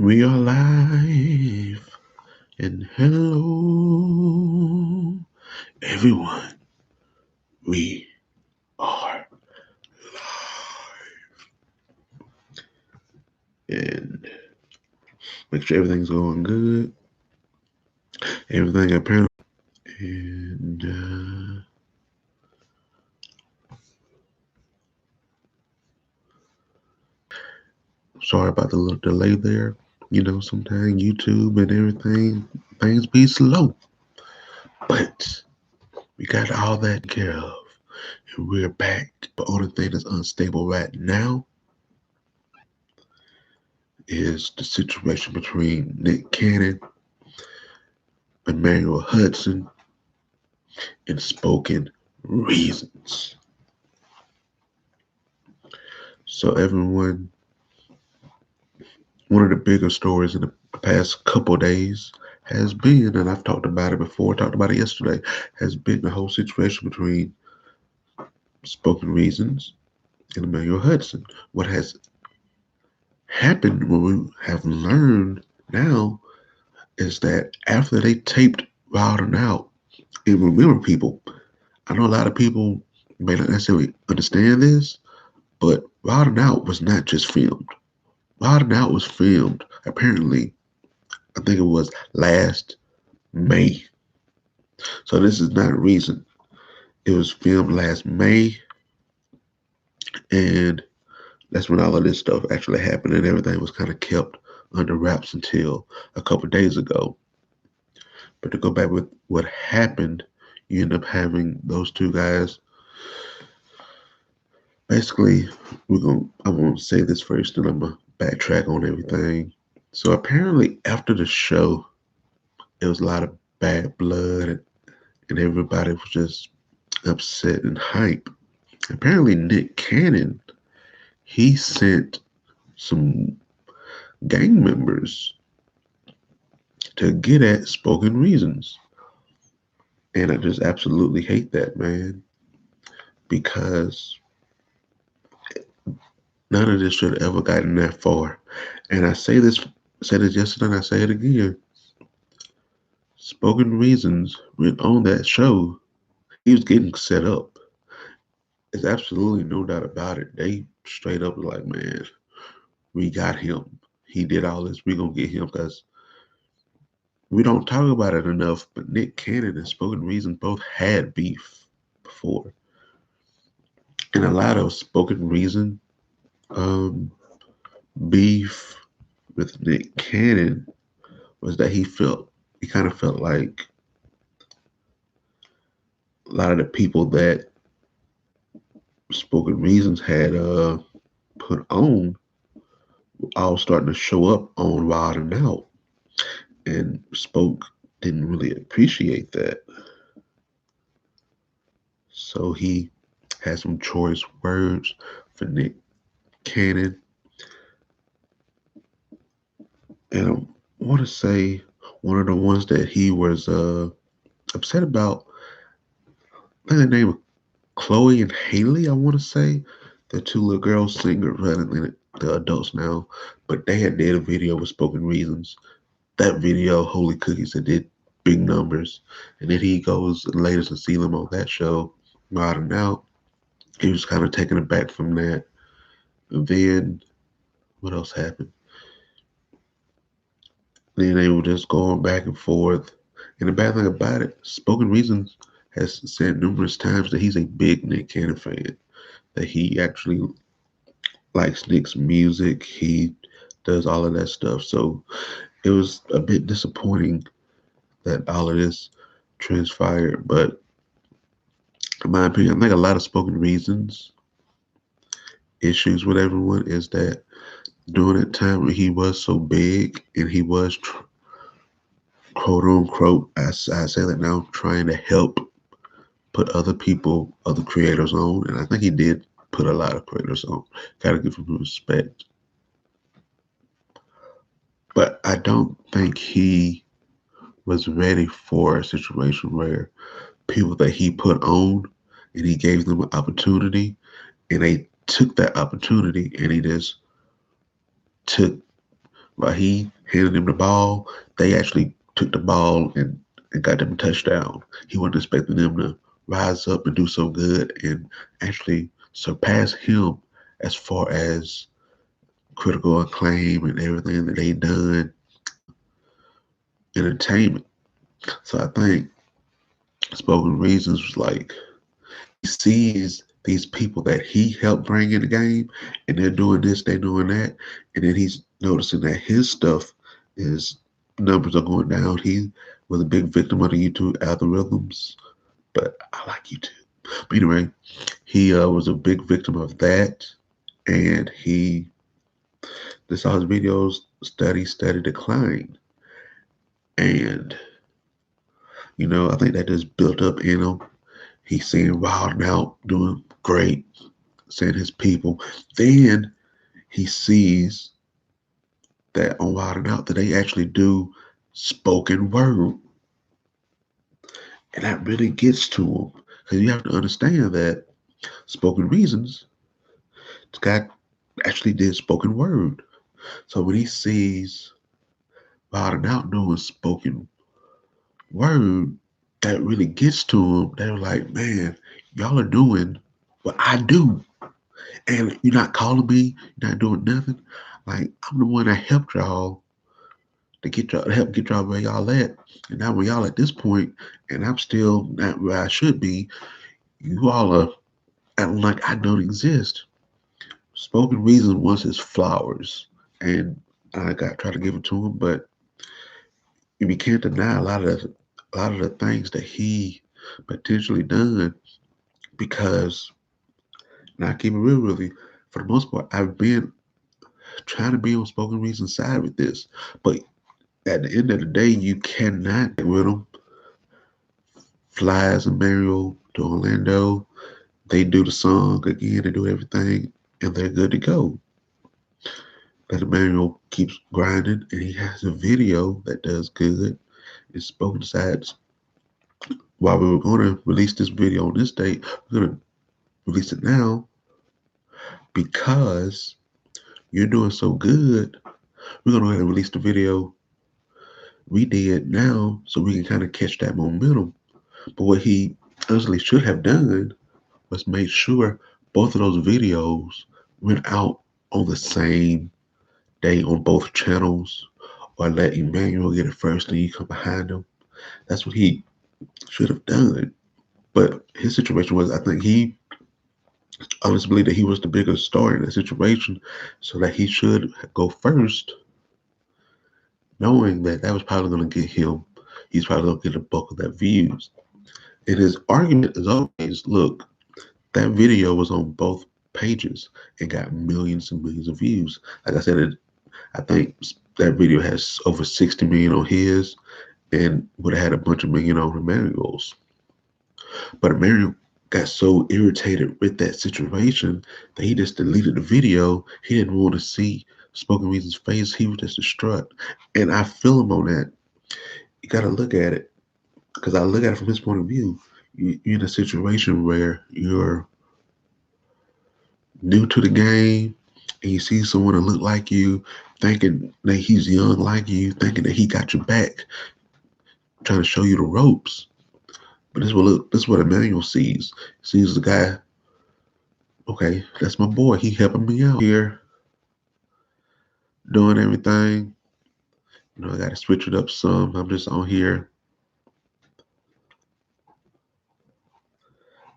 We are live and hello everyone. We are and make sure everything's going good. Everything apparently and sorry about the little delay there. You know, sometimes YouTube and everything things be slow. But we got all that care of. And we're back. The only thing that's unstable right now is the situation between Nick Cannon, Emmanuel Hudson, and Spoken Reasons. So everyone, one of the bigger stories in the past couple days has been, and I've talked about it before, talked about it yesterday, has been the whole situation between Spoken Reasons and Emmanuel Hudson. What has happened, what we have learned now, is that after they taped Wild and Out, and remember people, I know a lot of people may not necessarily understand this, but Wild and Out was not just filmed. Wild and Out was filmed, apparently, I think it was last May. So this is not a reason. It was filmed last May, and that's when all of this stuff actually happened, and everything was kind of kept under wraps until a couple days ago. But to go back with what happened, you end up having those two guys. Basically, I'm gonna say this first, and I'm gonna backtrack on everything. So apparently, after the show, it was a lot of bad blood, and everybody was just upset and hype. Apparently, Nick Cannon, he sent some gang members to get at Spoken Reasons. And I just absolutely hate that, man, because none of this should have ever gotten that far. And I said it yesterday, and I say it again. Spoken Reasons went on that show. He was getting set up. There's absolutely no doubt about it. They straight up was like, man, we got him. He did all this. We gonna get him because we don't talk about it enough. But Nick Cannon and Spoken Reasons both had beef before, and a lot of Spoken Reason beef with Nick Cannon was that he kind of felt like a lot of the people that Spoken Reasons had put on all starting to show up on Wild and Out, and Spoke didn't really appreciate that. So he had some choice words for Nick Cannon, and I want to say one of the ones that he was upset about. I think the name of Chloe and Haley. I want to say the two little girls singers, rather the adults now, but they had did a video with Spoken Reasons. That video, Holy Cookies, it did big numbers, and then he goes later to see them on that show, Wild and Out. He was kind of taken aback from that. And then what else happened? Then they were just going back and forth. And the bad thing about it, Spoken Reasons has said numerous times that he's a big Nick Cannon fan. That he actually likes Nick's music. He does all of that stuff. So it was a bit disappointing that all of this transpired. But in my opinion, I think a lot of Spoken Reasons issues with everyone is that during that time when he was so big and he was quote unquote, I say that now, trying to help put other people, other creators on, and I think he did put a lot of creators on. Gotta give him respect. But I don't think he was ready for a situation where people that he put on and he gave them an opportunity and they took that opportunity and he just took While he handed him the ball, they actually took the ball and got them a touchdown. He wasn't expecting them to rise up and do so good and actually surpass him as far as critical acclaim and everything that they done entertainment. So I think Spoken Reasons was like he sees these people that he helped bring in the game and they're doing this, they're doing that, and then he's noticing that his stuff is numbers are going down. He was a big victim of the YouTube algorithms, but I like YouTube. But anyway, he was a big victim of that, and he this saw his videos steady decline. And I think that just built up in him. He's seeing Wild Out doing great, seeing his people. Then he sees that on Wild and Out that they actually do spoken word. And that really gets to him. Because you have to understand that Spoken Reasons, this guy actually did spoken word. So when he sees Wild and Out doing spoken word, that really gets to him. They're like, man, y'all are doing what I do. And you're not calling me, you're not doing nothing. Like, I'm the one that helped y'all to get y'all, help get y'all where y'all at. And now when y'all at this point, and I'm still not where I should be, you all are acting like I don't exist. Spoken Reason wants his flowers. And I got try to give it to him, but we can't deny a lot of the things that he potentially done because now keep it real with you. For the most part, I've been trying to be on Spoken Reason side with this, but at the end of the day, you cannot get with them. Flies Emmanuel to Orlando. They do the song again. They do everything, and they're good to go. But Emmanuel keeps grinding, and he has a video that does good. It's Spoken Sides. While we were going to release this video on this date, we're going to release it now because you're doing so good. We're going to go ahead and release the video we did now so we can kind of catch that momentum. But what he honestly should have done was made sure both of those videos went out on the same day on both channels, or let Emmanuel get it first and you come behind him. That's what he should have done. But his situation was, I think he honestly believed that he was the bigger star in that situation, so that he should go first, knowing that that was probably going to get him. He's probably going to get a bulk of that views. And his argument is always, look, that video was on both pages and got millions and millions of views. Like I said, I think that video has over 60 million on his and would have had a bunch of million on Emmanuel's. But Emmanuel got so irritated with that situation that he just deleted the video. He didn't want to see Spoken Reason's face. He was just distraught. And I feel him on that. You got to look at it because I look at it from his point of view. You're in a situation where you're new to the game and you see someone that look like you, thinking that he's young like you, thinking that he got your back, trying to show you the ropes. But this is what Emmanuel sees. He sees the guy, okay, that's my boy. He helping me out here, doing everything. I got to switch it up some. I'm just on here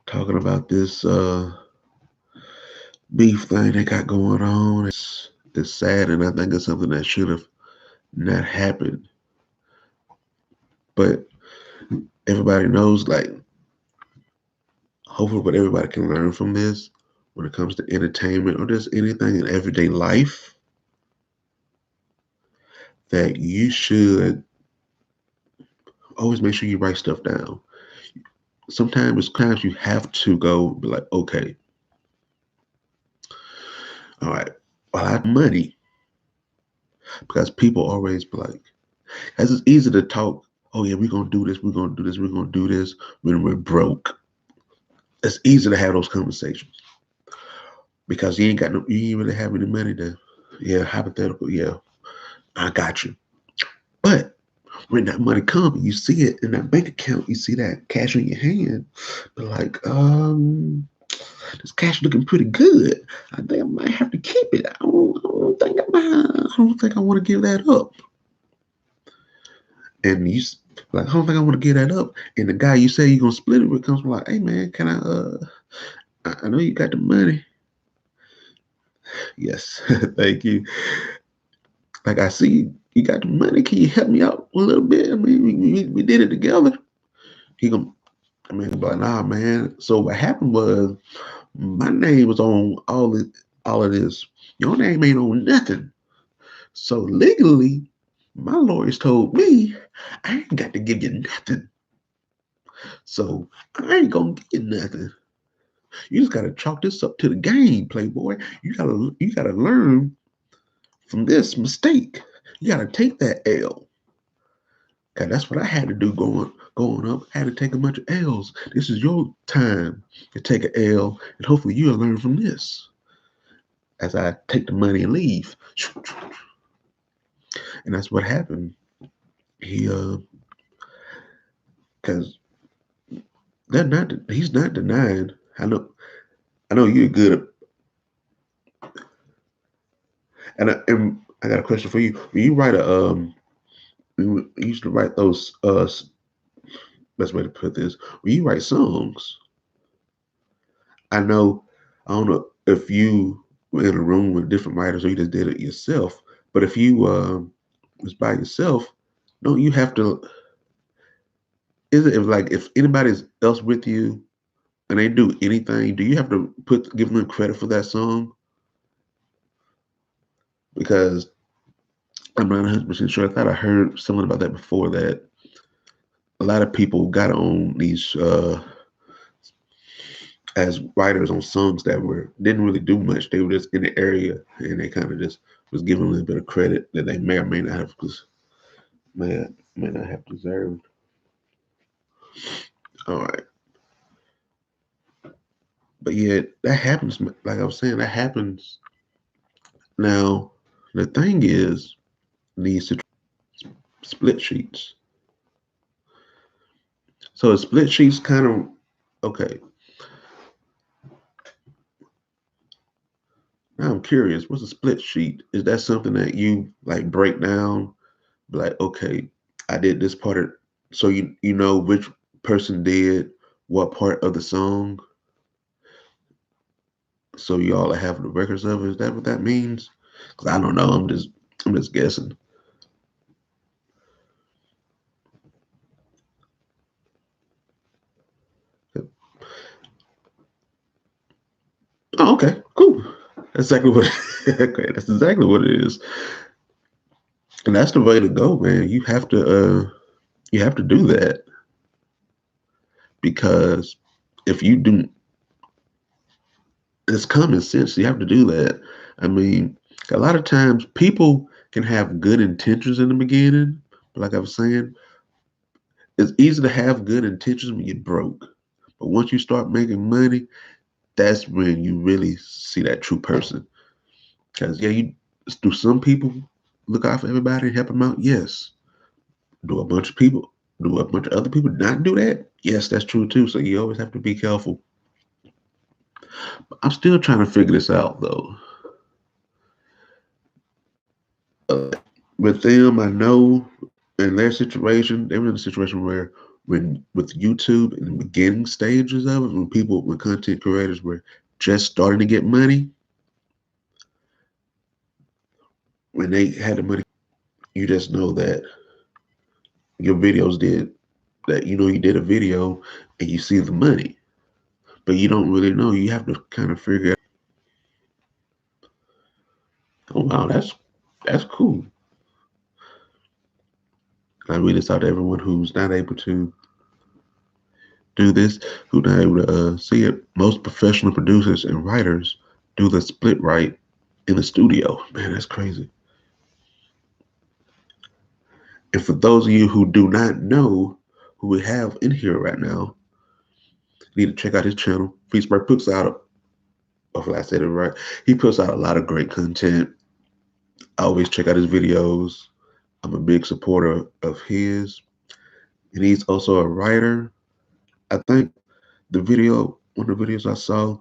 talking about this beef thing they got going on. It's sad, and I think it's something that should have not happened. But everybody knows, like, hopefully what everybody can learn from this when it comes to entertainment or just anything in everyday life, that you should always make sure you write stuff down. Sometimes you have to go be like, okay, all right, well, I have money, because people always be like, as it's easy to talk, oh yeah, we're gonna do this, we're gonna do this, we're gonna do this when we're broke. It's easy to have those conversations because you ain't really have any money to, yeah, hypothetical, yeah. I got you. But when that money comes, you see it in that bank account, you see that cash in your hand, but like, this cash looking pretty good. I think I might have to keep it. I don't think I want to give that up. And like, I don't think I want to give that up. And the guy you say you're gonna split it with comes from like, hey man, can I know you got the money. Yes, thank you. Like I see you got the money. Can you help me out a little bit? I mean, we did it together. He gonna, I mean, but nah, man. So what happened was my name was on all of this. Your name ain't on nothing. So legally, my lawyers told me I ain't got to give you nothing. So I ain't gonna give you nothing. You just gotta chalk this up to the game, Playboy. You gotta learn from this mistake. You gotta take that L. Cause that's what I had to do going up. I had to take a bunch of L's. This is your time to take an L, and hopefully you'll learn from this. As I take the money and leave, and that's what happened. He because he's not denying. I know you're good at, and I got a question for you. When you write you used to write those best way to put this. When you write songs, I know I don't know if you were in a room with different writers or you just did it yourself. But if you was by yourself, don't you have to? Is it if anybody's else with you and they do anything, do you have to give them credit for that song? Because I'm not 100% sure. I thought I heard something about that before that a lot of people got on these as writers on songs that didn't really do much. They were just in the area and they kind of just was given a little bit of credit that they may or may not have may not have deserved. All right, but yeah, that happens. Like I was saying, that happens. Now, the thing is, these split sheets. So a split sheets kind of okay. Now I'm curious. What's a split sheet? Is that something that you like break down? Like, okay, I did this part of, so you know which person did what part of the song, so y'all have the records of it. Is that what that means? Because I don't know. I'm just guessing. Oh, okay, cool. That's exactly what. Okay, that's exactly what it is, and that's the way to go, man. You have to do that because if you do, it's common sense. You have to do that. I mean, a lot of times people can have good intentions in the beginning, but like I was saying, it's easy to have good intentions when you're broke. But once you start making money, that's when you really see that true person. Because yeah, you do some people look out for everybody and help them out? Yes. Do a bunch of people, do a bunch of other people not do that? Yes, that's true too. So you always have to be careful. I'm still trying to figure this out though. Uh, with them, I know in their situation, they were in a situation where when with YouTube in the beginning stages of it, when content creators were just starting to get money, when they had the money, you just know that your videos did that. You know, you did a video and you see the money, but you don't really know. You have to kind of figure out. Oh wow, that's cool. I read this out to everyone who's not able to do this, who's not able to see it. Most professional producers and writers do the split right in the studio. Man, that's crazy. And for those of you who do not know who we have in here right now, you need to check out his channel. Feastbird puts out, hopefully I said it right. He puts out a lot of great content. I always check out his videos. I'm a big supporter of his. And he's also a writer. I think one of the videos I saw,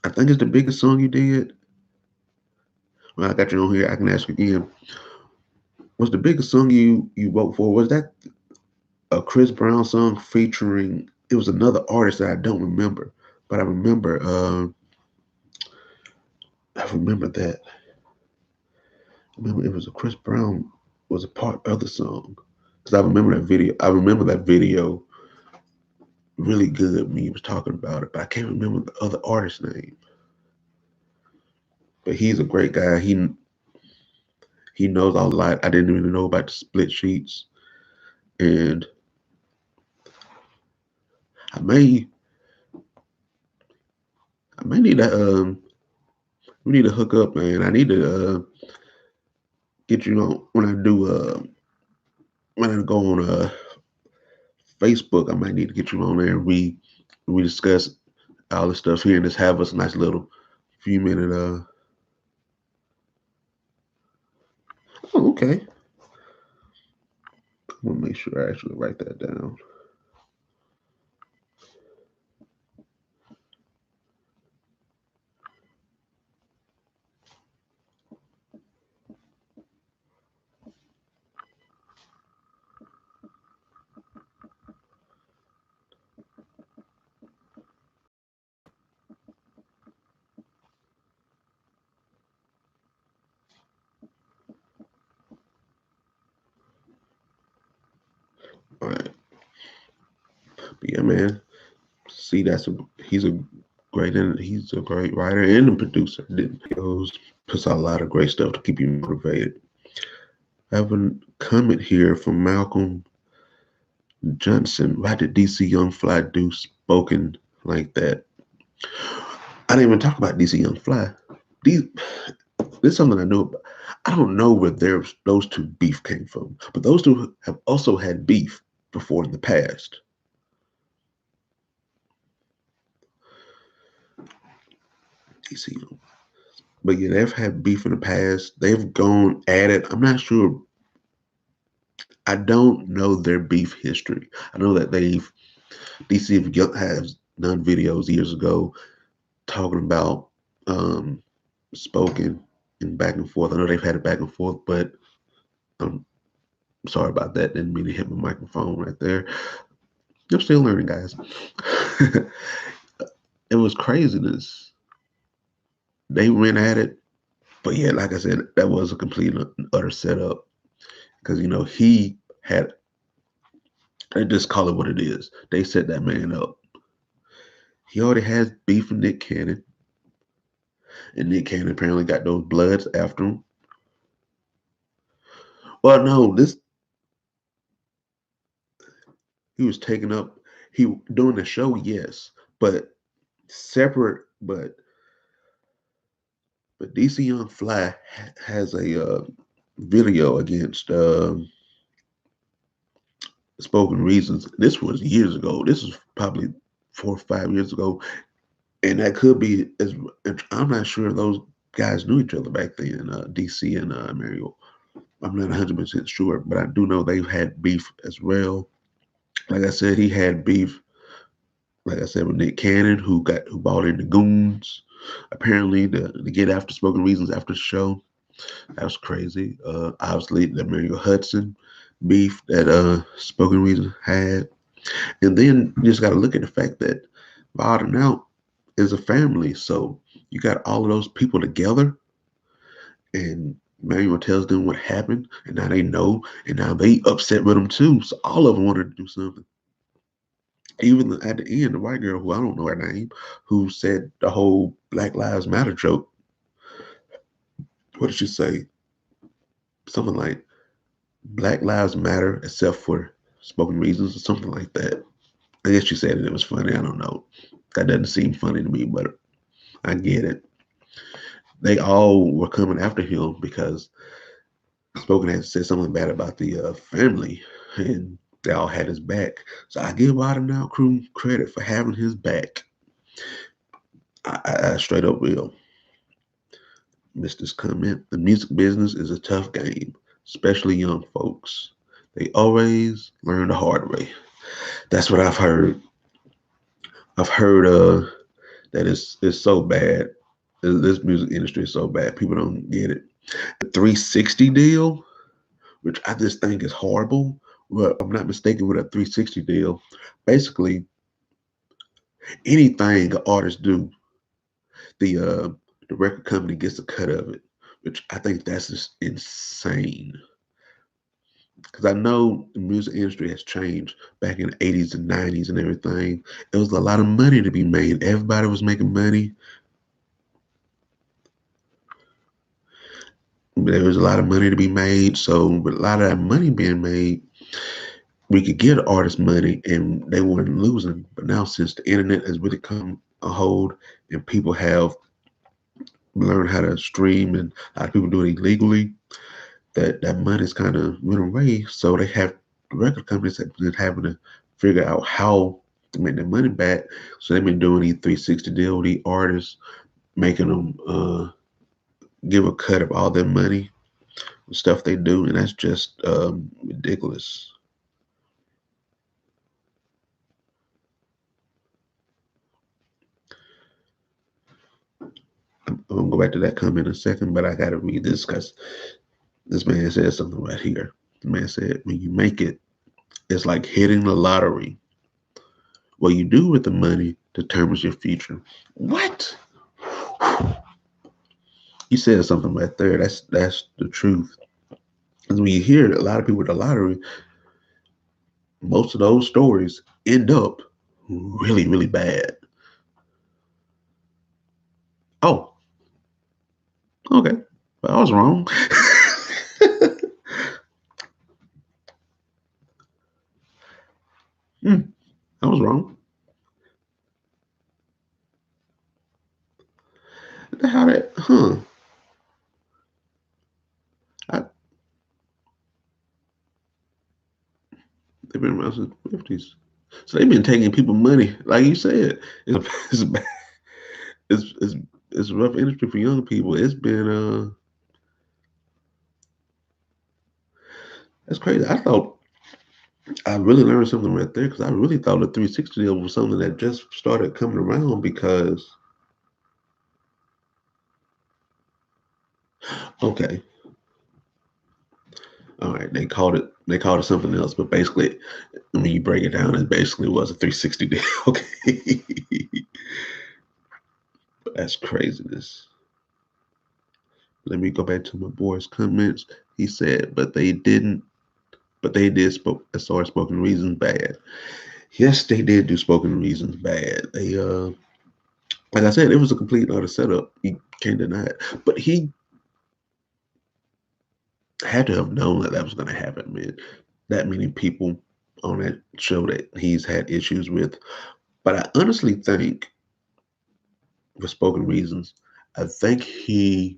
I think it's the biggest song you did. Well, I got you on here. I can ask you again. Was the biggest song you wrote for? Was that a Chris Brown song featuring? It was another artist that I don't remember, but I remember that. I remember it was a Chris Brown was a part of the song because I remember that video. I remember that video really good when he was talking about it, but I can't remember the other artist's name. But he's a great guy. He knows a lot. I didn't even know about the split sheets, and I may I may need to we need to hook up, man. I need to get you on when I go on Facebook. I might need to get you on there and we discuss all the stuff here and just have us a nice little few minute oh, okay. I want to make sure I actually write that down. All right. But yeah, man. See, he's a great writer and a producer. He puts out a lot of great stuff to keep you motivated. I have a comment here from Malcolm Johnson. Why did DC Young Fly do spoken like that? I didn't even talk about DC Young Fly. These, this is something I know about. I don't know where those two beef came from, but those two have also had beef before in the past. DC Young. But yeah, they've had beef in the past. They've gone at it. I'm not sure. I don't know their beef history. I know that DC has done videos years ago talking about spoken and back and forth. I know they've had it back and forth, but I'm sorry about that. Didn't mean to hit my microphone right there. I'm still learning, guys. It was craziness. They went at it, but yeah, like I said, that was a complete and utter setup because he had. They just call it what it is. They set that man up. He already has beef with Nick Cannon, and Nick Cannon apparently got those Bloods after him. Well, no, this he was taking up. He doing the show, yes, but separate. But DC Young Fly has a video against Spoken Reasons. This was years ago. This was probably 4 or 5 years ago, and that could be as I'm not sure if those guys knew each other back then. DC and Emmanuel. I'm not 100% sure, but I do know they've had beef as well. Like I said, he had beef. Like I said, with Nick Cannon, who bought into Goons. Apparently, to get after Spoken Reasons after the show. That was crazy. Obviously, the Emmanuel Hudson beef that Spoken Reason had. And then you just got to look at the fact that Wild and Out is a family. So you got all of those people together, and Emmanuel tells them what happened, and now they know, and now they upset with him too. So all of them wanted to do something. Even at the end, the white girl, who I don't know her name, who said the whole Black Lives Matter joke. What did she say? Something like Black Lives Matter except for Spoken Reasons or something like that. I guess she said it was funny. I don't know. That doesn't seem funny to me, but I get it. They all were coming after him because Spoken had said something bad about the family, and they all had his back. So I give Wild 'N Out crew credit for having his back. I straight up will. missed this comment. The music business is a tough game, especially young folks. They always learn the hard way. That's what I've heard. I've heard that it's so bad. This music industry is so bad. People don't get it. The 360 deal, which I just think is horrible. But if I'm not mistaken, with a 360 deal, basically anything an artist do, the uh, the record company gets a cut of it, which I think that's just insane. Because I know the music industry has changed back in the 80s and 90s and everything. It was a lot of money to be made. Everybody was making money. There was a lot of money to be made. So with a lot of that money being made, we could give artists money and they weren't losing. But now since the internet has really come a hold and people have learned how to stream and a lot of people do it illegally, that money's kind of went away. So they have record companies that been having to figure out how to make their money back. So they've been doing these 360 deal with the artists, making them give a cut of all their money, stuff they do, and that's just ridiculous. I'm gonna go back to that comment in a second, but I gotta read this because this man said something right here. The man said, when you make it, it's like hitting the lottery. What you do with the money determines your future. What? You said something right there. That's the truth. Because when you hear a lot of people with the lottery, most of those stories end up really, really bad. Oh, okay. Well, I was wrong. I was wrong. How that? I, they've been around since the 50s. So they've been taking people money, like you said. It's it's, it's, it's a rough industry for young people. It's been that's crazy. I really learned something right there because I really thought the 360 deal was something that just started coming around because okay, all right, they called it something else, but basically, when you break it down, it basically was a 360 deal. Okay, that's craziness. Let me go back to my boy's comments. He said, but they did spoke as far as spoken reasons bad. Yes, they did do spoken reasons bad. They like I said, it was a complete utter setup. You can't deny it. But he had to have known that that was going to happen, man. That many people on that show that he's had issues with. But I honestly think, for spoken reasons, I think he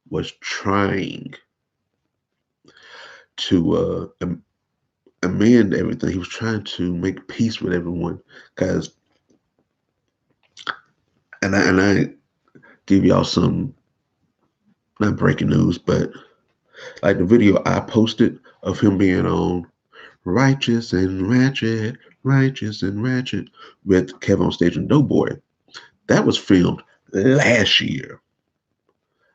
was trying to amend everything. He was trying to make peace with everyone. Because, and I give y'all some, not breaking news, but like the video I posted of him being on Righteous and Ratchet with Kevin on Stage and Doughboy. That was filmed last year,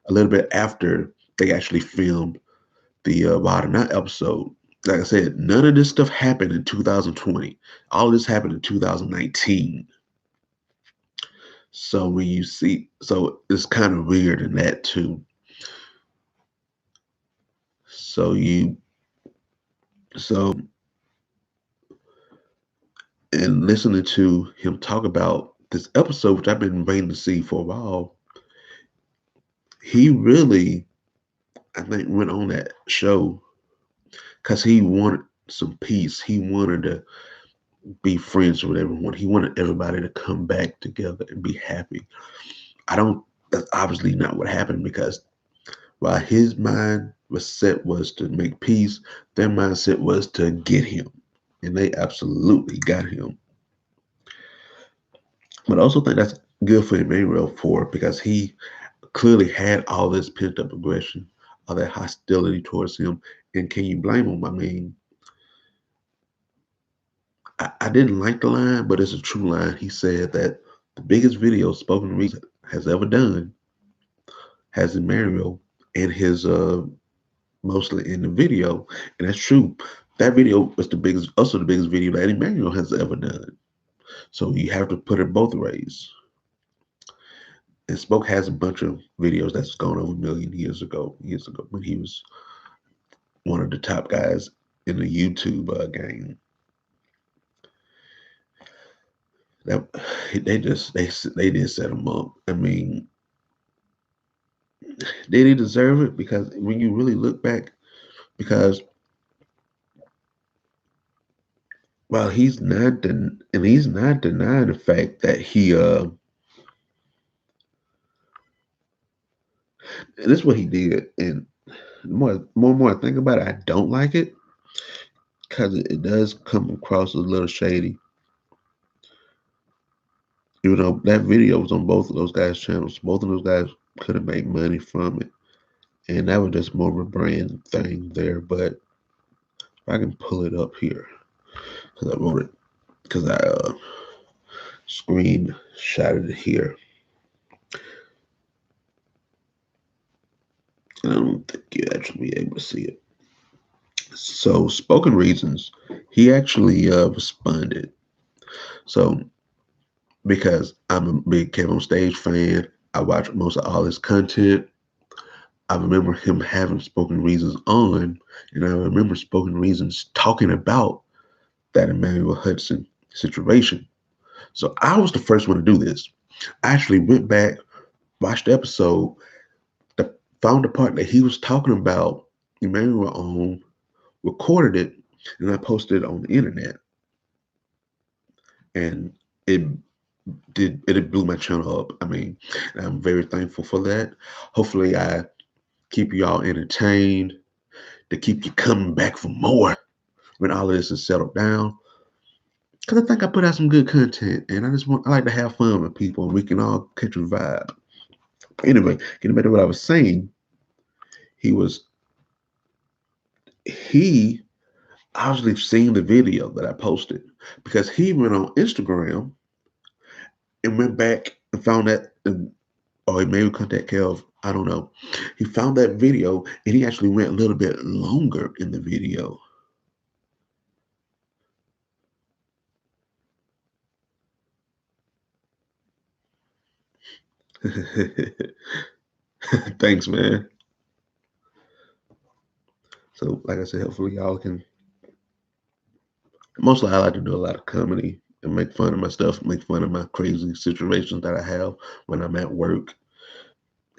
a little bit after they actually filmed the Wild or Not episode. Like I said, none of this stuff happened in 2020. All of this happened in 2019. So when you see, so it's kind of weird in that too. So you, so and listening to him talk about this episode, which I've been waiting to see for a while, he really, I think, went on that show because he wanted some peace. He wanted to be friends with everyone. He wanted everybody to come back together and be happy. I don't, that's obviously not what happened because while his mind was set was to make peace, their mindset was to get him. And they absolutely got him. But I also think that's good for Emmanuel for because he clearly had all this pent up aggression, all that hostility towards him. And can you blame him? I mean, I didn't like the line, but it's a true line. He said that the biggest video Spoken Reason has ever done has Emmanuel and his mostly in the video, and that's true. That video was also the biggest video that Emmanuel has ever done. So you have to put it both ways. And Spoke has a bunch of videos that's gone over a million years ago when he was one of the top guys in the YouTube game. That they did set him up. I mean, did he deserve it? Because when you really look back, because while he's not denying the fact that and this is what he did. And the more I think about it, I don't like it because it does come across a little shady. Even though that video was on both of those guys' channels, both of those guys could have made money from it, and that was just more of a brand thing there. But if I can pull it up here, because I wrote it, because I screenshotted it here, and I don't think you actually be able to see it. So, Spoken Reasons, he actually responded. So, because I'm a big Kevin on Stage fan, I watch most of all his content. I remember him having Spoken Reasons on, and I remember Spoken Reasons talking about that Emmanuel Hudson situation. So I was the first one to do this. I actually went back, watched the episode, found the part that he was talking about Emmanuel on, recorded it, and I posted it on the internet. And it blew my channel up. I mean, I'm very thankful for that. Hopefully I keep you all entertained, to keep you coming back for more when all of this is settled down. Because I think I put out some good content, and I like to have fun with people, and we can all catch a vibe. Anyway, getting back to what I was saying, he was he obviously seen the video that I posted because he went on Instagram and went back and found that, or he maybe contact Kev. I don't know. He found that video and he actually went a little bit longer in the video. Thanks, man. So, like I said, hopefully y'all can. Mostly, I like to do a lot of comedy and make fun of my stuff, make fun of my crazy situations that I have when I'm at work,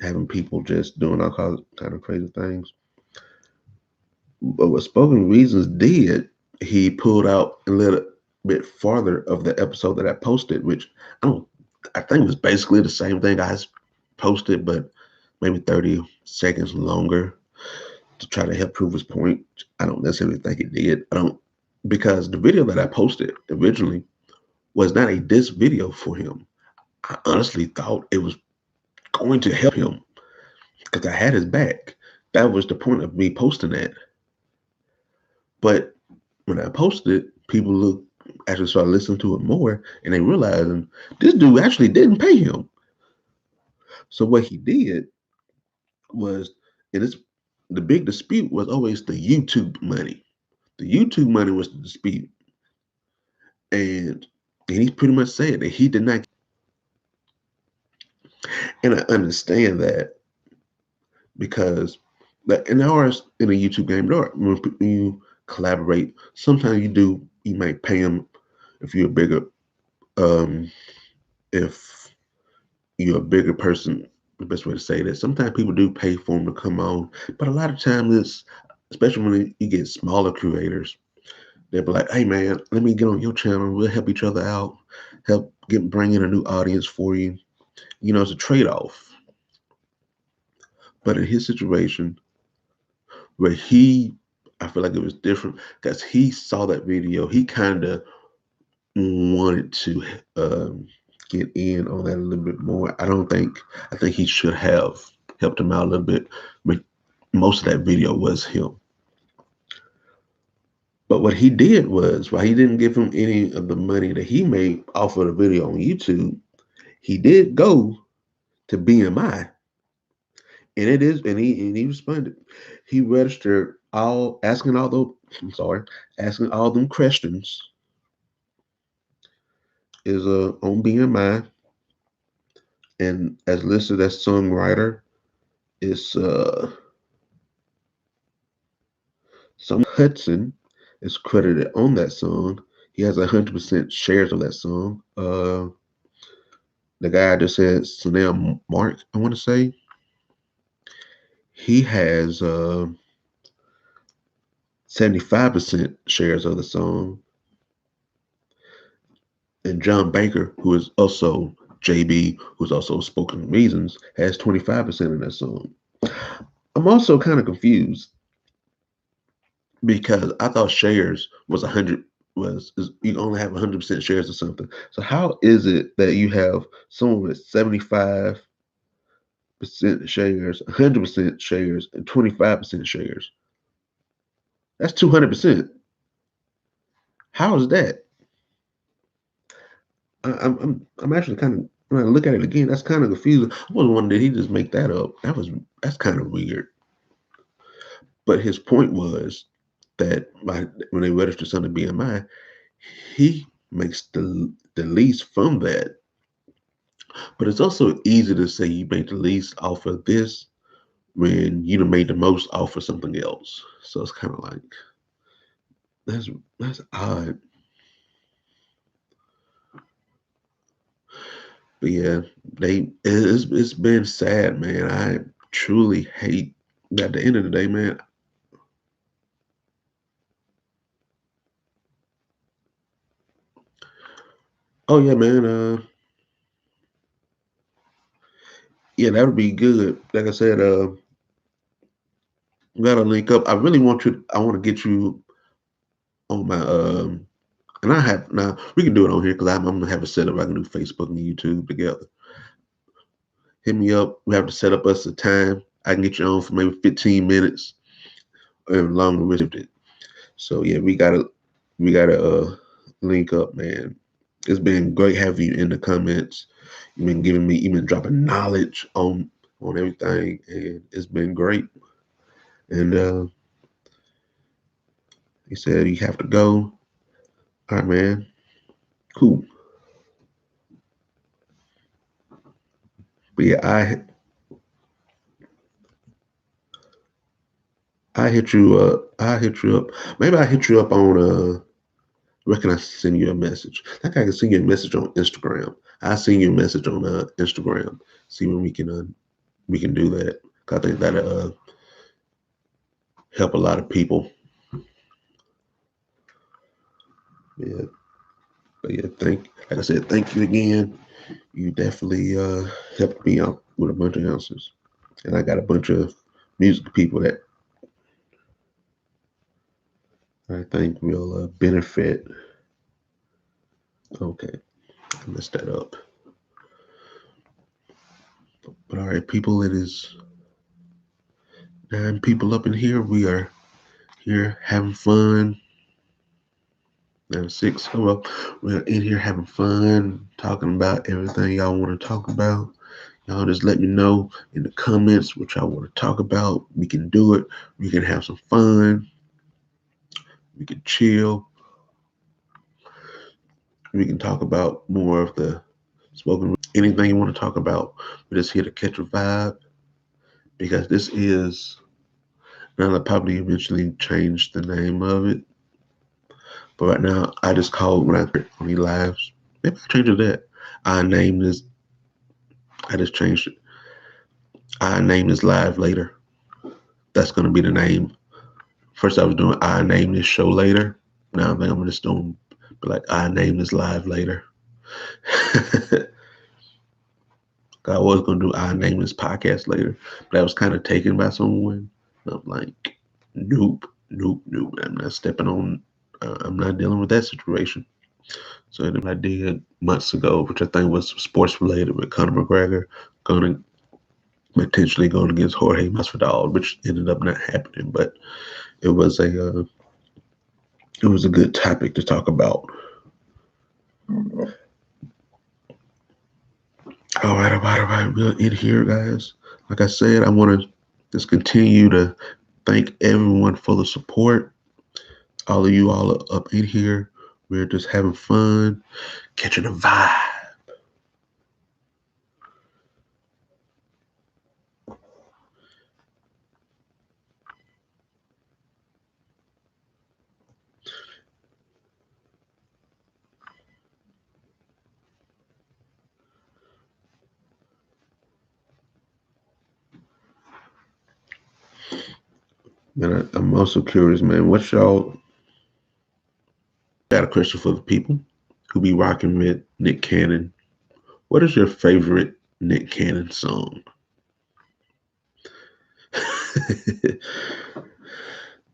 having people just doing all kind of crazy things. But what Spoken Reasons did, he pulled out a little bit farther of the episode that I posted, which I think was basically the same thing I posted, but maybe 30 seconds longer to try to help prove his point. I don't necessarily think it did. I don't, because the video that I posted originally was not a diss video for him. I honestly thought it was going to help him because I had his back. That was the point of me posting that. But when I posted it, actually started listening to it more, and they realizing this dude actually didn't pay him. So what he did was, and it's the big dispute was always the YouTube money. The YouTube money was the dispute, and he pretty much said that he did not. And I understand that because, like, in ours in a YouTube game, when you collaborate, sometimes you might pay them if you're a bigger um if you're a bigger person. The best way to say that, sometimes people do pay for them to come on, but a lot of times it's, especially when you get smaller creators, they'll be like, hey man, let me get on your channel, we'll help each other out, bring in a new audience for you. It's a trade-off. But in his situation, where I feel like it was different because he saw that video, he kind of wanted to get in on that a little bit more. I think he should have helped him out a little bit, but most of that video was him. But what he did was, while he didn't give him any of the money that he made off of the video on YouTube, he did go to BMI, and he responded. He registered all asking all those. I'm sorry, asking all them questions is on BMI, and as listed as songwriter is some Hudson is credited on that song. He has 100% shares of that song. The guy just said Sanel Mark, I want to say. He has 75% shares of the song. And John Baker, who is also JB, who's also Spoken Reasons, has 25% of that song. I'm also kind of confused because I thought shares was 100 you only have 100% shares of something. So how is it that you have someone with 75% shares, 100% shares, and 25% shares? That's 200%. How is that? I'm actually kind of, when I look at it again, that's kind of confusing. I was wondering, did he just make that up? That's kind of weird. But his point was that when they register something BMI, he makes the least from that. But it's also easy to say you made the least off of this when you done made the most off of something else. So it's kind of like that's that's odd. But yeah, it's been sad, man. I truly hate at the end of the day, man. Oh yeah, man. Yeah, that would be good. Like I said, we gotta link up. I really want you. I want to get you on my and I have now we can do it on here because I'm gonna have a setup. I can do Facebook and YouTube together. Hit me up. We have to set up us a time. I can get you on for maybe 15 minutes and longer with it. So yeah, we gotta link up, man. It's been great having you in the comments. You've been giving me, you've been dropping knowledge on everything, and it's been great. And he said you have to go. All right, man. Cool. But yeah, I hit you up. I hit you up. Maybe I hit you up on where can I send you a message? Like I can send you a message on Instagram. I send you a message on Instagram. See when we can do that. 'Cause I think that help a lot of people. Yeah. But yeah, like I said, thank you again. You definitely helped me out with a bunch of answers. And I got a bunch of music people that I think will benefit. Okay, I messed that up. But all right, people, it is 9 people up in here. We are here having fun. 6. Oh, well, we're in here having fun, talking about everything y'all want to talk about. Y'all just let me know in the comments what y'all want to talk about. We can do it. We can have some fun. We can chill. We can talk about more of the spoken. Anything you want to talk about. We're just here to catch a vibe because this is. Now I'll probably eventually change the name of it. But right now, I just call it when I on these lives. Maybe I change it to that. I name this. I just changed it. I name this live later. That's gonna be the name. First, I was doing I name this show later. Now I think I'm just doing like I name this live later. I was gonna do I name this podcast later, but I was kind of taken by someone. I'm like, nope, nope, nope. I'm not stepping on. I'm not dealing with that situation. So I did months ago, which I think was sports related with Conor McGregor going potentially going against Jorge Masvidal, which ended up not happening. But it was a good topic to talk about. All right. We'll end here, guys. Like I said, I want to just continue to thank everyone for the support. All of you all are up in here. We're just having fun, catching a vibe. Man, I'm also curious, man. What y'all got a question for the people who be rocking with Nick Cannon? What is your favorite Nick Cannon song?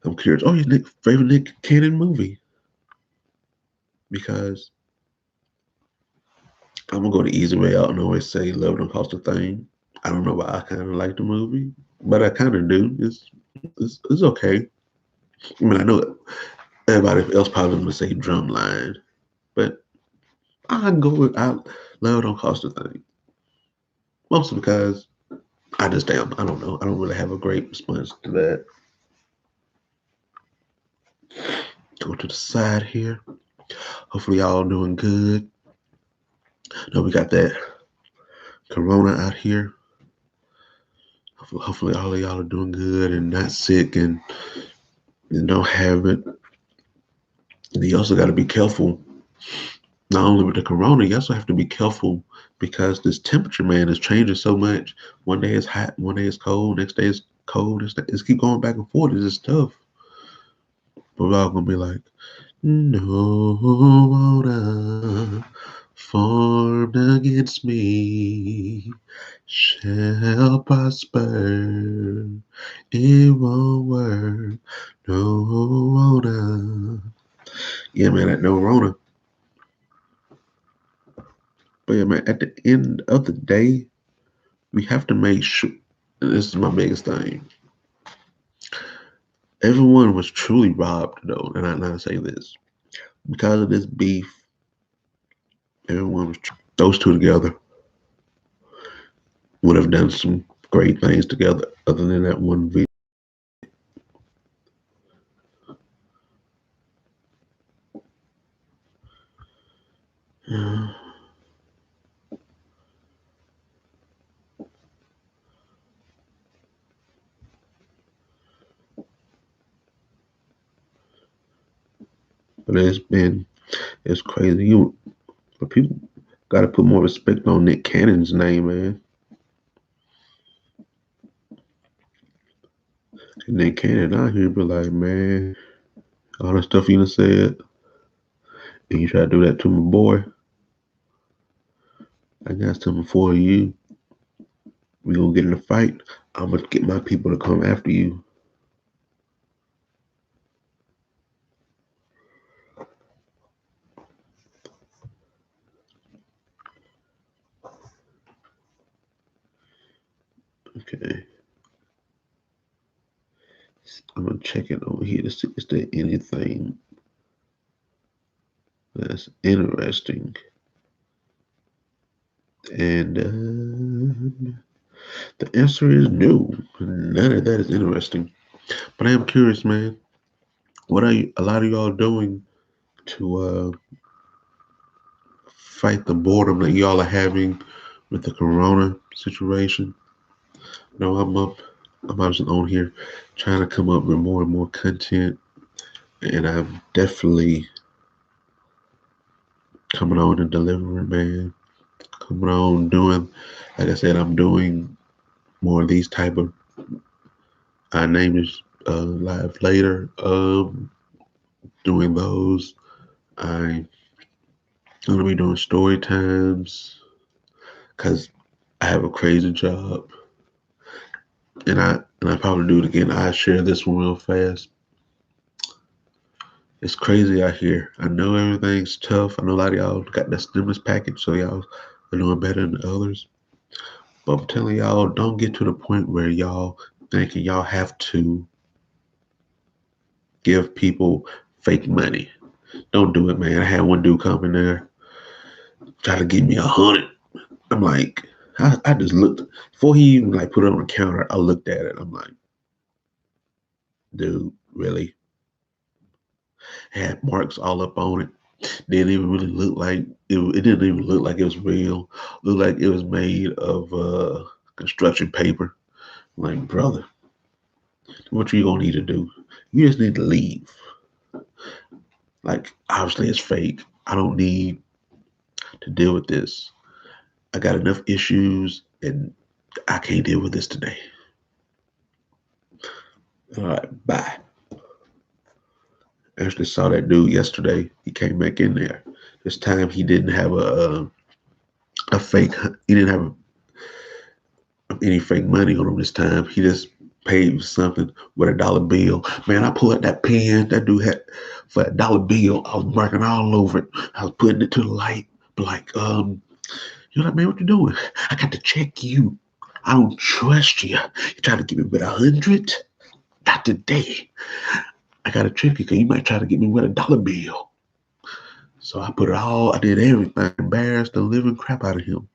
I'm curious. Oh, your favorite Nick Cannon movie? Because I'm gonna go the easy way out and always say "Love Don't Cost a Thing." I don't know why I kind of like the movie, but I kind of do. It's okay. I mean, I know everybody else probably gonna say Drumline, but I go with "Love Don't Cost a Thing." Mostly because I don't know. I don't really have a great response to that. Go to the side here. Hopefully y'all doing good. No, we got that Corona out here. Hopefully all of y'all are doing good and not sick and don't have it. And you also got to be careful. Not only with the corona, you also have to be careful because this temperature, man, is changing so much. One day it's hot, one day it's cold, next day it's cold. It's keep going back and forth. It's just tough. But we're all gonna be like, no water formed against me shall prosper. It won't work. No water. Yeah, man, that no Rona. But yeah, man, at the end of the day, we have to make sure, and this is my biggest thing. Everyone was truly robbed, though, and I not say this because of this beef. Everyone was those two together would have done some great things together. Other than that one video, but it's crazy. But people got to put more respect on Nick Cannon's name, man. And Nick Cannon out here be like, man, all the stuff you done said, and you try to do that to my boy. I got something for you. We gonna get in a fight. I'm gonna get my people to come after you. Okay. I'm gonna check it over here to see if there anything that's interesting. And the answer is no. None of that is interesting. But I am curious, man. What are a lot of y'all doing to fight the boredom that y'all are having with the corona situation? No, I'm obviously on here trying to come up with more and more content, and I'm definitely coming on and delivering, man. Coming on doing, like I said, I'm doing more of these type of. I name is live later. Doing those. I'm gonna be doing story times because I have a crazy job, and I probably do it again. I share this one real fast. It's crazy out here. I know everything's tough. I know a lot of y'all got that stimulus package, so y'all are doing better than others. But I'm telling y'all, don't get to the point where y'all thinking y'all have to give people fake money. Don't do it, man. I had one dude come in there try to give me 100. I'm like, I just looked before he even like put it on the counter. I looked at it. I'm like, dude, really? Had marks all up on it. Didn't even really look like it didn't even look like it was real. Looked like it was made of construction paper. I'm like, brother, what you gonna need to do? You just need to leave. Like, obviously it's fake. I don't need to deal with this. I got enough issues and I can't deal with this today. All right, bye. I actually saw that dude yesterday. He came back in there. This time he didn't have a fake. He didn't have any fake money on him this time. He just paid something with a dollar bill. Man, I pulled out that pen that dude had for a dollar bill. I was marking all over it. I was putting it to the light. But like, you're like, man, what you doing? I got to check you. I don't trust you. You try to get me with 100? Not today. I got to trick you because you might try to get me with a dollar bill. So I put it all, I did everything, embarrassed the living crap out of him.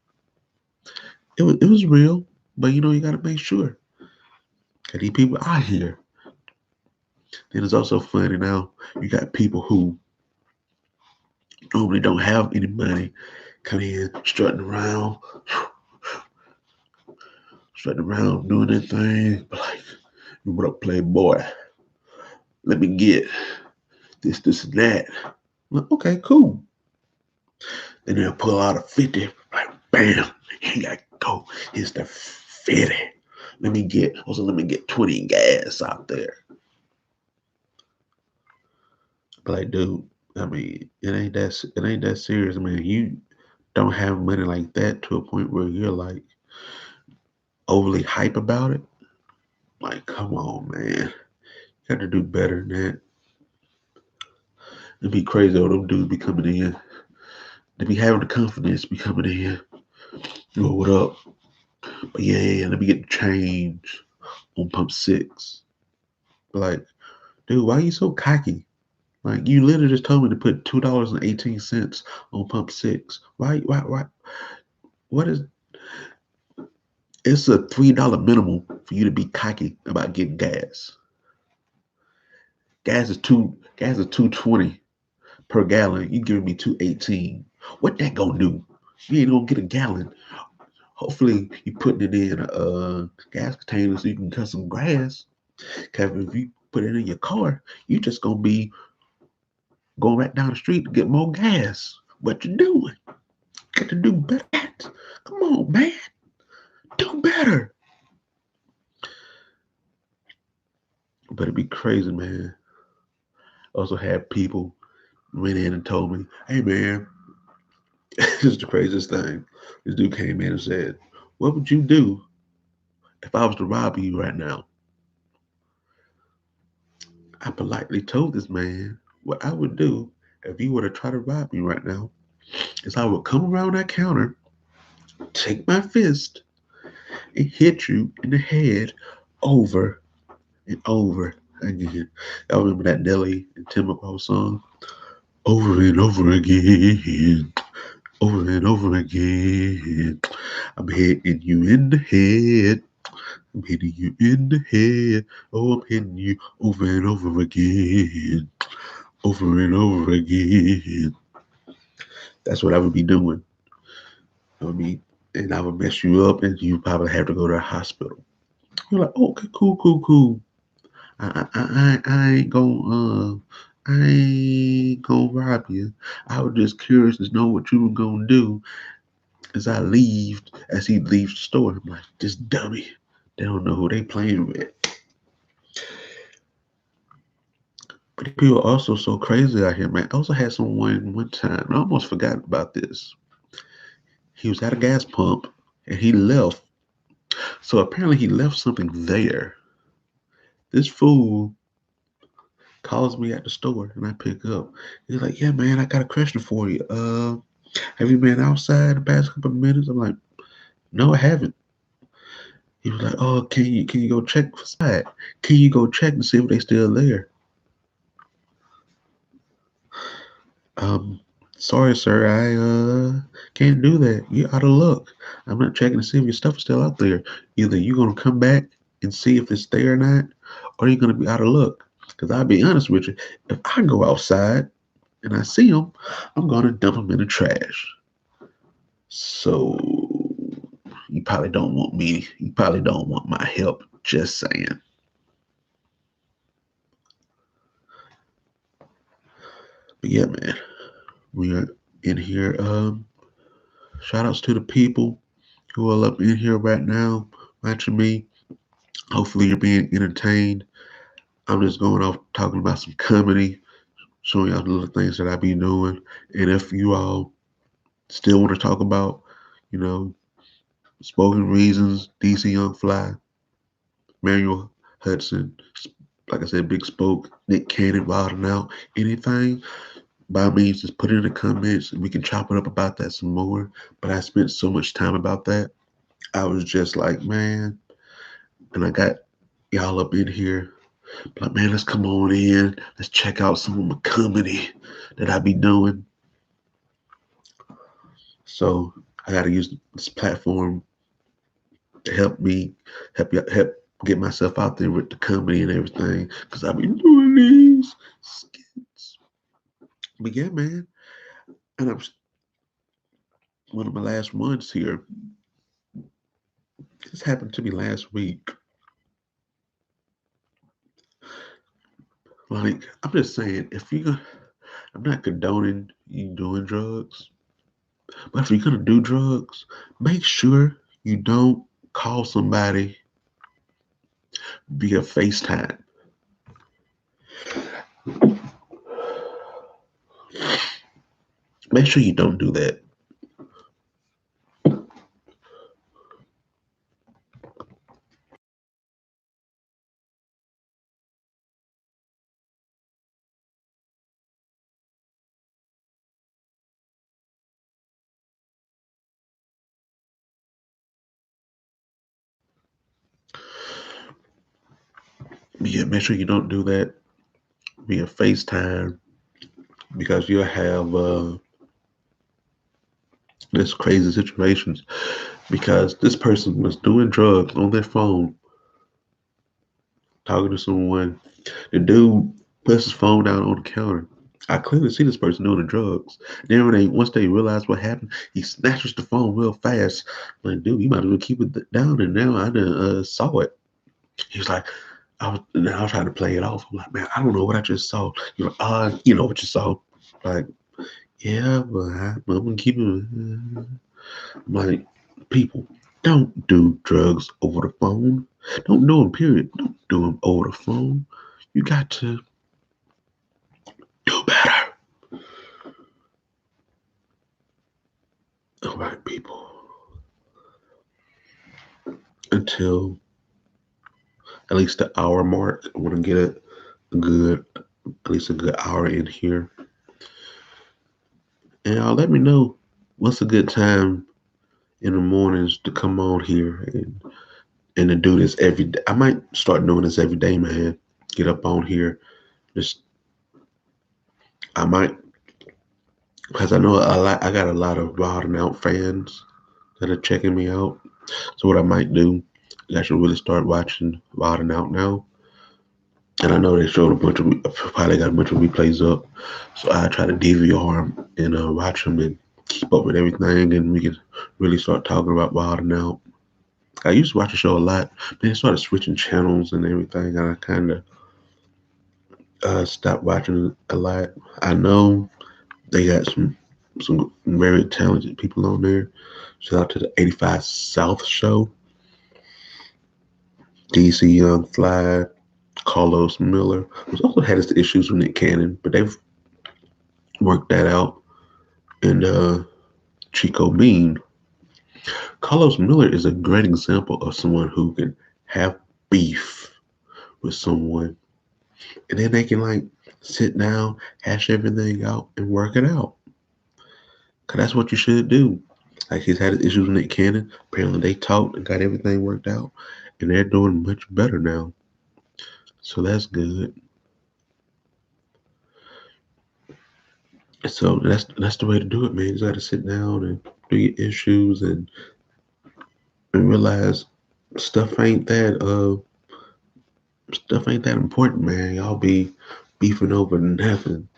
It was real, but you got to make sure. Cause these people out here. Then it's also funny now. You got people who normally don't have any money come in, strutting around, doing their thing. But like, what up, playboy? Let me get this, and that. I'm like, okay, cool. Then they'll pull out a 50, like, bam, here you go. Here's the 50. Let me get 20 gas out there. But like, dude, I mean, it ain't that serious, man. You don't have money like that to a point where you're like overly hype about it. Like, come on, man. You got to do better than that. It'd be crazy though, them dudes be coming in. They be having the confidence be coming in. What up? But yeah, let me get the change on pump six. Like, dude, why are you so cocky? Like, you literally just told me to put $2.18 on pump six. Why? What is? It's a $3 minimum for you to be cocky about getting gas. Gas is 2.20 per gallon. You giving me 2.18. What that gonna do? You ain't gonna get a gallon. Hopefully, you putting it in a gas container so you can cut some grass. Cause if you put it in your car, you just gonna be going right down the street to get more gas. What you doing? Got to do better. Come on, man. Do better. But it'd be crazy, man. Also had people went in and told me, hey man, this is the craziest thing. This dude came in and said, what would you do if I was to rob you right now? I politely told this man what I would do if you were to try to rob me right now is I would come around that counter, take my fist, and hit you in the head over and over again. I remember that Nelly and Tim McGraw song, over and over again, over and over again. I'm hitting you in the head. I'm hitting you in the head. Oh, I'm hitting you over and over again, over and over again. That's what I would be doing. I mean, and I would mess you up, and you probably have to go to the hospital. You're like, okay, cool. I ain't gonna rob you. I was just curious to know what you were gonna do as he leaves the store. I'm like, this dummy. They don't know who they playing with. But people are also so crazy out here, man. I also had someone one time, I almost forgot about this. He was at a gas pump and he left. So apparently he left something there. This fool calls me at the store, and I pick up. He's like, "Yeah, man, I got a question for you. Have you been outside the past couple of minutes?" I'm like, "No, I haven't." He was like, "Oh, can you go check for side? Can you go check to see if they still there?" Um, Sorry, sir, I can't do that. You're out of luck. I'm not checking to see if your stuff is still out there. Either you're gonna come back and see if it's there or not, or you're gonna be out of luck. Because I'll be honest with you, if I go outside and I see them, I'm gonna dump them in the trash. So you probably don't want me. You probably don't want my help. Just saying. But yeah, man, we are in here. Shout outs to the people who are up in here right now watching me. Hopefully, you're being entertained. I'm just going off talking about some comedy, showing y'all the little things that I be doing. And if you all still want to talk about, you know, spoken reasons, DC Young Fly, Emmanuel, Hudson, like I said, Big Spoke, Nick Cannon, Wild Out, anything, by all means, just put it in the comments and we can chop it up about that some more. But I spent so much time about that. I was just like, man, and I got y'all up in here. Like, man, let's come on in. Let's check out some of my comedy that I be doing. So I got to use this platform to help get myself out there with the comedy and everything. Cause I be doing these skits. But yeah, man. And I'm one of my last ones here. This happened to me last week. Like, I'm just saying, I'm not condoning you doing drugs, but if you're gonna do drugs, make sure you don't call somebody via FaceTime. Make sure you don't do that. Yeah, make sure you don't do that via FaceTime because you'll have this crazy situations because this person was doing drugs on their phone, talking to someone. The dude puts his phone down on the counter. I clearly see this person doing the drugs. Then once they realize what happened, he snatches the phone real fast. I'm like, dude, you might as well keep it down. And now I done saw it. He was like, I was trying to play it off. I'm like, man, I don't know what I just saw. You're like, you know what you saw. Like, yeah, but I'm gonna keep it. I'm like, people, don't do drugs over the phone. Don't do them, period. Don't do them over the phone. You got to do better. All right, people. Until at least the hour mark, I want to get a good, at least a good hour in here. And y'all let me know what's a good time in the mornings to come on here and to do this every day. I might start doing this every day, man. Get up on here. Just I might because I know a lot. I got a lot of Wild and Out fans that are checking me out. So what I might do is I should really start watching Wild and Out now. And I know they showed a bunch of probably got a bunch of replays up. So I try to DVR them and watch them and keep up with everything, and we can really start talking about Wild and Out. I used to watch the show a lot, then I started switching channels and everything, and I kind of stopped watching it a lot. I know they got some very talented people on there. Shout out to the 85 South show, DC Young Fly, Carlos Miller, which also had his issues with Nick Cannon, but they've worked that out. And Chico Bean. Carlos Miller is a great example of someone who can have beef with someone, and then they can like Sit down, hash everything out, and work it out. Cause that's what you should do. Like he's had issues with Nick Cannon. Apparently they talked and got everything worked out, and they're doing much better now. So that's good. So that's the way to do it, man. You just got to sit down and do your issues and realize stuff ain't that stuff ain't that important, man. Y'all be beefing over nothing.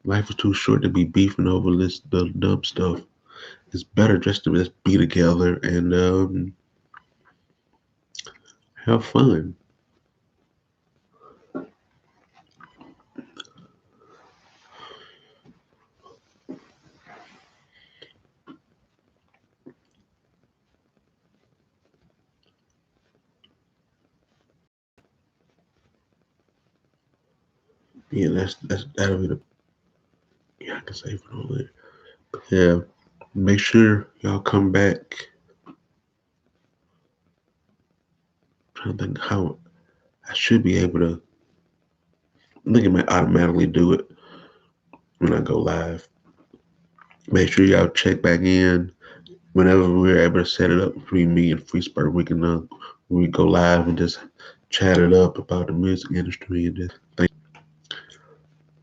Life is too short to be beefing over this the dumb stuff. It's better just to just be together and have fun. Yeah, that'll be the yeah I can save it all later. Yeah, make sure y'all come back. I'm trying to think how I should be able to. I think it might automatically do it when I go live. Make sure y'all check back in whenever we're able to set it up between me and Freespur. We go live and just chat it up about the music industry and just think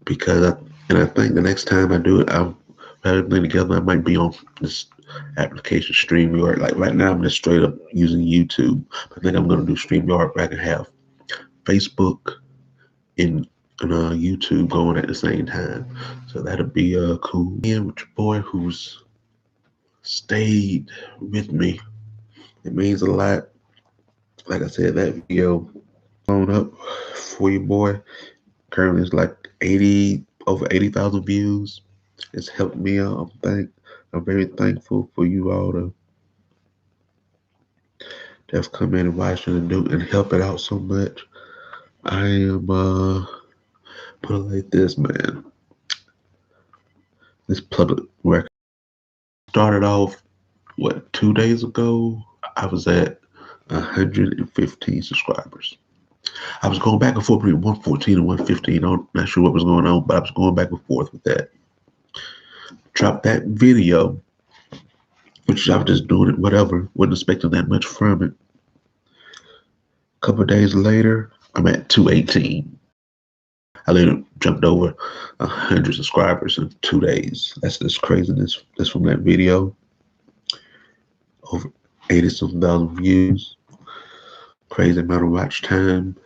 because I think the next time I do it, I'll have everything together. I might be on this application StreamYard. Like right now, I'm just straight up using YouTube. I think I'm gonna do StreamYard where I can have Facebook and YouTube going at the same time. So that'll be cool. And with your boy who's stayed with me. It means a lot. Like I said, that video blown up for your boy. Currently it's like over 80,000 views. It's helped me out. I'm very thankful for you all to just come in and watch it and help it out so much. I am put it like this, man. This public record started off 2 days ago. I was at 115 subscribers. I was going back and forth between 114 and 115. I'm not sure what was going on, but I was going back and forth with that. Dropped that video, which I was just doing it, whatever. Wasn't expecting that much from it. A couple of days later, I'm at 218. I later jumped over 100 subscribers in 2 days. That's just craziness. That's from that video. Over 80-something thousand views. Crazy amount of watch time.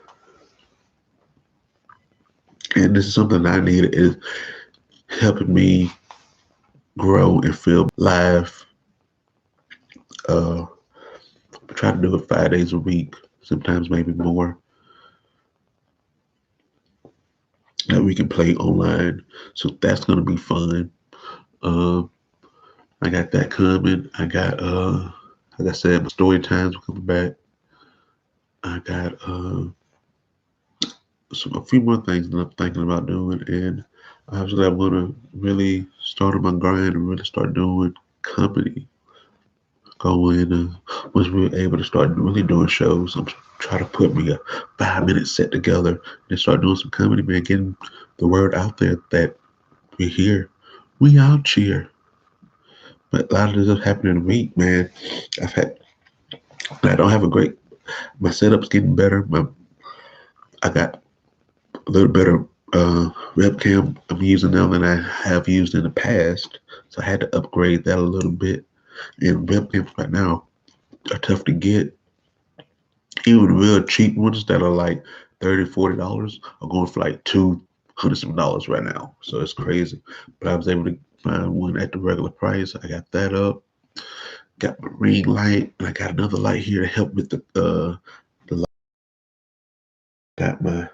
And this is something I needed is helping me grow and feel live. I try to do it 5 days a week, sometimes maybe more. That we can play online. So that's gonna be fun. I got that coming. I got like I said, my story times are coming back. I got a few more things that I'm thinking about doing, and obviously I'm gonna really start on my grind and really start doing company. Going once we're able to start really doing shows, I'm trying to put me a 5 minute set together and start doing some comedy, man. Getting the word out there that we're here, we out here. But a lot of this stuff happening in a week, man. I don't have a great. My setup's getting better. I got a little better webcam I'm using now than I have used in the past. So I had to upgrade that a little bit. And webcams right now are tough to get. Even real cheap ones that are like $30, $40 are going for like $200 right now. So it's crazy. But I was able to find one at the regular price. I got that up. Got my ring light, and I got another light here to help with the light. Got my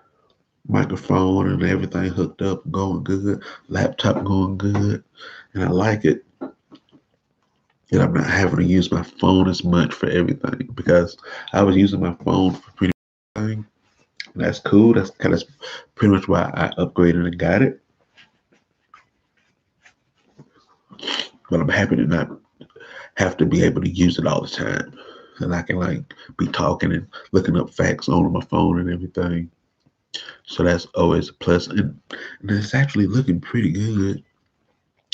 microphone and everything hooked up, going good. Laptop going good, and I like it. And I'm not having to use my phone as much for everything because I was using my phone for pretty much everything. And that's cool. That's kind of pretty much why I upgraded and got it. But I'm happy to not have to be able to use it all the time. And I can like be talking and looking up facts on my phone and everything. So that's always a plus. And it's actually looking pretty good.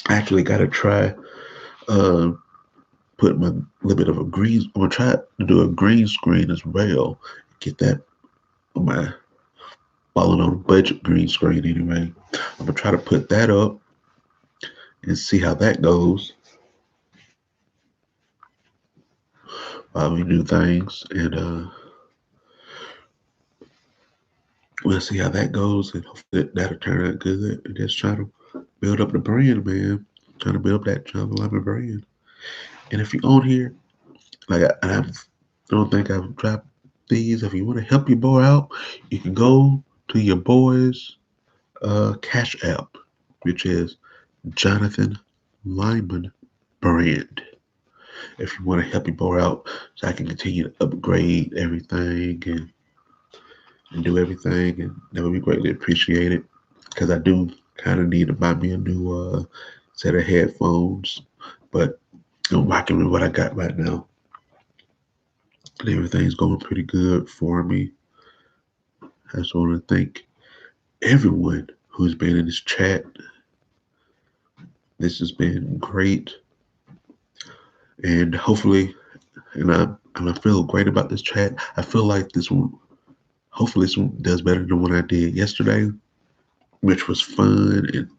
I actually got to try uh, put my little bit of a green. I'm gonna try to do a green screen as well. Get that on my falling on budget green screen anyway. I'm gonna try to put that up and see how that goes while we do things, and we'll see how that goes, and hopefully that'll turn out good. And just try to build up the brand, man. Trying to build up that Jungle Lemon brand. And if you're on here, like I don't think I've dropped these. If you want to help your boy out, you can go to your boy's Cash App, which is Jonathan Lyman Brand. If you want to help your boy out, so I can continue to upgrade everything and do everything, and that would be greatly appreciated. Because I do kind of need to buy me a new set of headphones, but I'm rocking with what I got right now. And everything's going pretty good for me. I just want to thank everyone who's been in this chat. This has been great, and hopefully, and I feel great about this chat. I feel like this one, hopefully, this one does better than what I did yesterday, which was fun and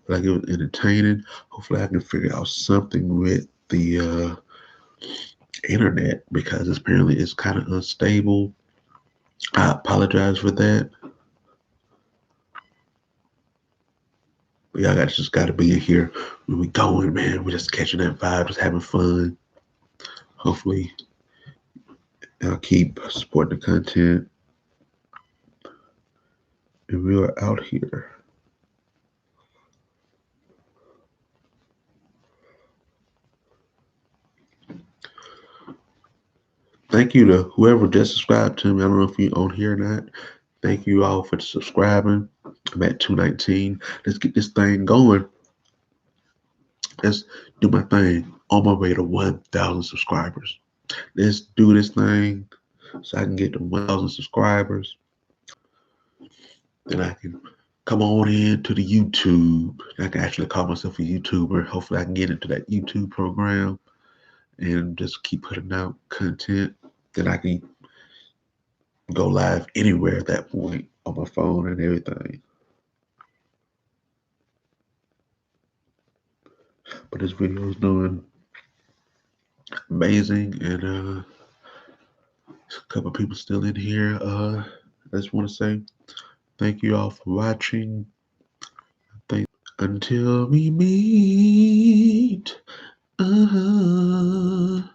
like it was entertaining. Hopefully, I can figure out something with the internet because apparently it's kind of unstable. I apologize for that. Y'all just got to be in here when we going, man. We're just catching that vibe, just having fun. Hopefully, I'll keep supporting the content, and we are out here. Thank you to whoever just subscribed to me. I don't know if you on here or not. Thank you all for subscribing. I'm at 219. Let's get this thing going. Let's do my thing on my way to 1,000 subscribers. Let's do this thing so I can get to 1,000 subscribers. Then I can come on in to the YouTube. I can actually call myself a YouTuber. Hopefully, I can get into that YouTube program and just keep putting out content. Then I can go live anywhere at that point on my phone and everything. But this video is doing amazing, and a couple of people still in here. I just want to say thank you all for watching. Thank until we meet again.